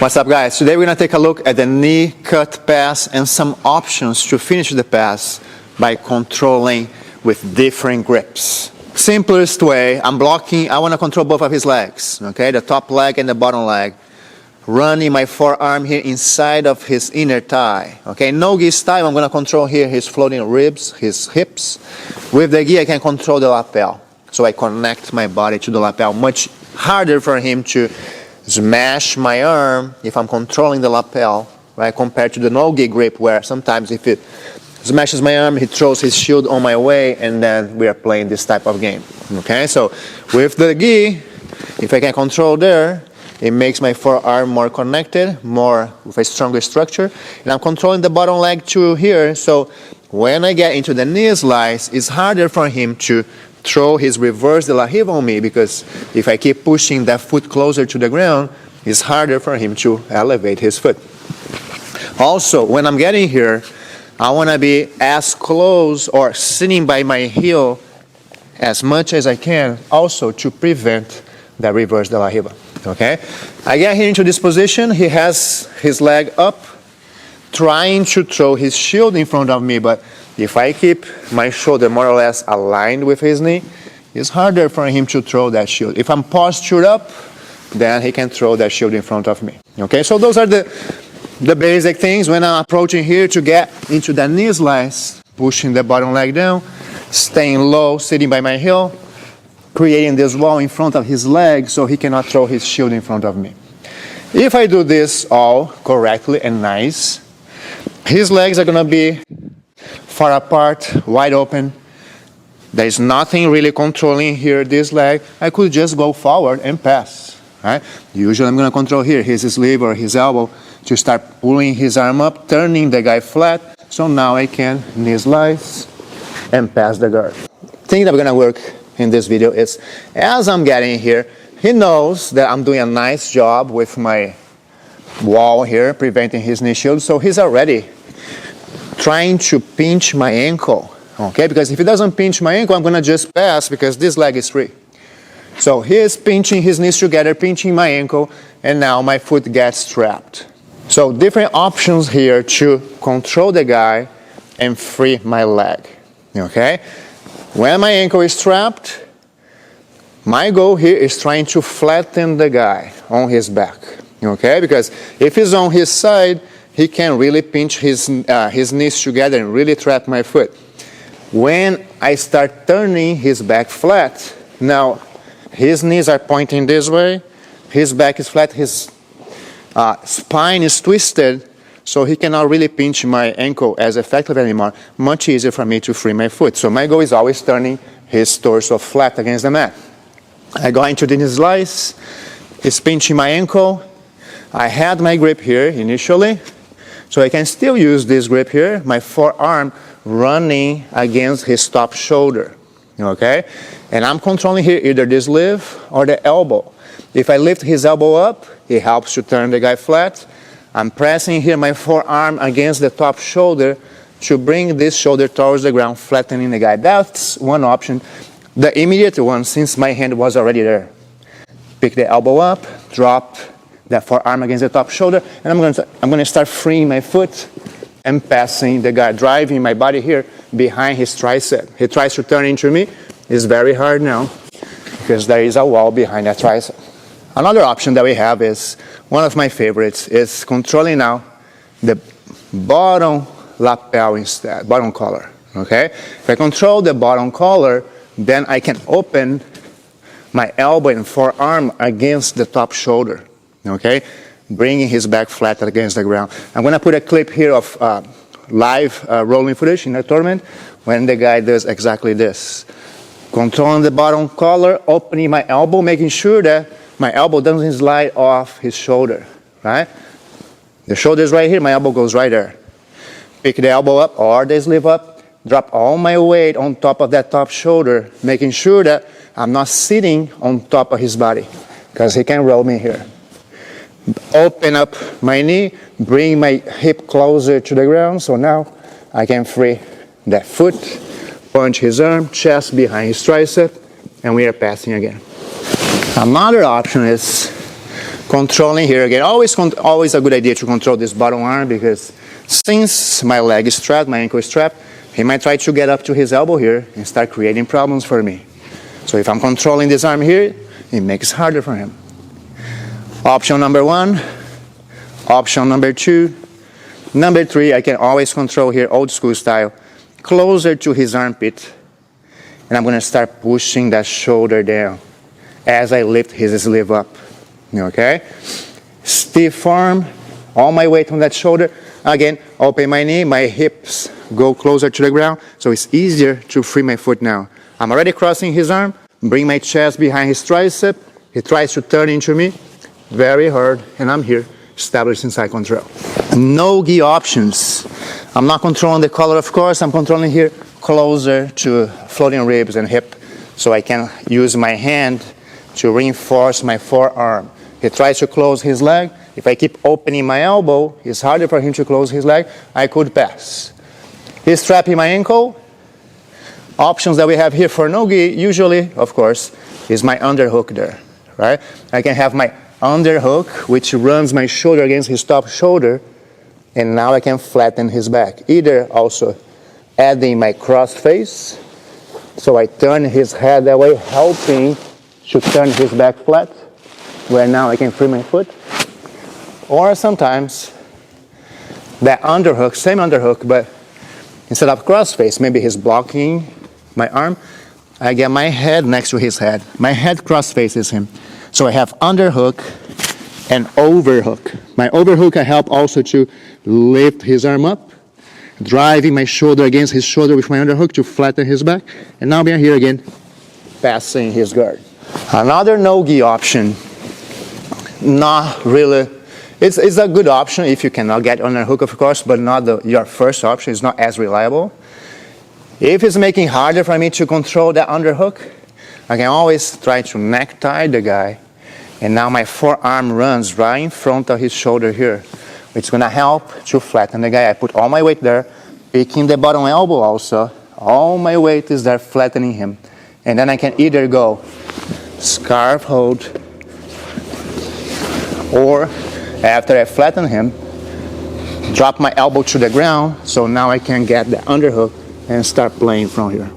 What's up, guys? Today we're going to take a look at the knee cut pass and some options to finish the pass by controlling with different grips. Simplest way, I want to control both of his legs, okay? The top leg and the bottom leg. Running my forearm here inside of his inner thigh, okay? No gi style, I'm going to control here his floating ribs, his hips. With the gi, I can control the lapel. So I connect my body to the lapel. Much harder for him to smash my arm if I'm controlling the lapel, right? Compared to the no-gi grip, where sometimes if it smashes my arm, he throws his shield on my way, and then we are playing this type of game, okay? So with the gi, if I can control there, it makes my forearm more connected, more with a stronger structure, and I'm controlling the bottom leg too here, so when I get into the knee slice, it's harder for him to throw his reverse de la riva on me, because if I keep pushing that foot closer to the ground, it's harder for him to elevate his foot. Also, when I'm getting here, I want to be as close or sitting by my heel as much as I can, also to prevent the reverse de la riva, okay? I get here into this position, he has his leg up, trying to throw his shield in front of me, but if I keep my shoulder more or less aligned with his knee, it's harder for him to throw that shield. If I'm postured up, then he can throw that shield in front of me. Okay, so those are the basic things when I'm approaching here to get into the knee slice, pushing the bottom leg down, staying low, sitting by my heel, creating this wall in front of his leg so he cannot throw his shield in front of me. If I do this all correctly and nice, his legs are going to be far apart, wide open. There is nothing really controlling here this leg. I could just go forward and pass, right? Usually I'm going to control here his sleeve or his elbow to start pulling his arm up, turning the guy flat. So now I can knee slice and pass the guard. The thing that we're going to work in this video is, as I'm getting here, he knows that I'm doing a nice job with my wall here, preventing his knee shield, so he's already trying to pinch my ankle, okay? Because if he doesn't pinch my ankle, I'm going to just pass because this leg is free. So he is pinching his knees together, pinching my ankle, and now my foot gets trapped. So different options here to control the guy and free my leg, okay? When my ankle is trapped, my goal here is trying to flatten the guy on his back, okay? Because if he's on his side, he can really pinch his knees together and really trap my foot. When I start turning his back flat, now his knees are pointing this way, his back is flat, his spine is twisted, so he cannot really pinch my ankle as effectively anymore. Much easier for me to free my foot. So my goal is always turning his torso flat against the mat. I go into the knee slice, he's pinching my ankle. I had my grip here initially, so I can still use this grip here, my forearm running against his top shoulder, okay? And I'm controlling here either the sleeve or the elbow. If I lift his elbow up, it helps to turn the guy flat. I'm pressing here my forearm against the top shoulder to bring this shoulder towards the ground, flattening the guy. That's one option. The immediate one, since my hand was already there. Pick the elbow up, drop that forearm against the top shoulder, and I'm going to start freeing my foot and passing the guy, driving my body here behind his tricep. He tries to turn into me. It's very hard now because there is a wall behind that tricep. Another option that we have is, one of my favorites, is controlling now the bottom lapel instead, bottom collar, okay? If I control the bottom collar, then I can open my elbow and forearm against the top shoulder, okay? Bringing his back flat against the ground. I'm going to put a clip here of live rolling footage in the tournament when the guy does exactly this. Controlling the bottom collar, opening my elbow, making sure that my elbow doesn't slide off his shoulder, right? The shoulder is right here, my elbow goes right there. Pick the elbow up or the sleeve up, drop all my weight on top of that top shoulder, making sure that I'm not sitting on top of his body, because he can roll me here. Open up my knee, bring my hip closer to the ground, so now I can free that foot, punch his arm, chest behind his tricep, and we are passing again. Another option is Controlling here again. Always a good idea to control this bottom arm, because since my leg is strapped, my ankle is strapped, he might try to get up to his elbow here and start creating problems for me. So if I'm controlling this arm here, it makes it harder for him. Option number 1. Option number 2. Number 3, I can always control here, old school style, closer to his armpit. And I'm going to start pushing that shoulder down as I lift his sleeve up. Okay? Stiff arm, all my weight on that shoulder. Again, open my knee, my hips go closer to the ground, so it's easier to free my foot now. I'm already crossing his arm, bring my chest behind his tricep. He tries to turn into me, very hard, and I'm here, established inside control. No-gi options. I'm not controlling the collar, of course. I'm controlling here closer to floating ribs and hip, so I can use my hand to reinforce my forearm. He tries to close his leg. If I keep opening my elbow, it's harder for him to close his leg. I could pass. He's strapping my ankle. Options that we have here for no-gi, usually, of course, is my underhook there, right? I can have my underhook, which runs my shoulder against his top shoulder, and now I can flatten his back. Either also adding my cross face, so I turn his head that way, helping to turn his back flat, where now I can free my foot. Or sometimes that underhook, same underhook, but instead of cross face, maybe he's blocking my arm, I get my head next to his head. My head cross faces him. So I have underhook and overhook. My overhook, I help also to lift his arm up, driving my shoulder against his shoulder with my underhook to flatten his back. And now we are here again, passing his guard. Another no-gi option, not really. It's a good option if you cannot get underhook, of course, but not your first option. It's not as reliable. If it's making harder for me to control that underhook, I can always try to necktie the guy, and now my forearm runs right in front of his shoulder here. It's going to help to flatten the guy. I put all my weight there, picking the bottom elbow also. All my weight is there flattening him. And then I can either go scarf hold, or after I flatten him, drop my elbow to the ground, so now I can get the underhook and start playing from here.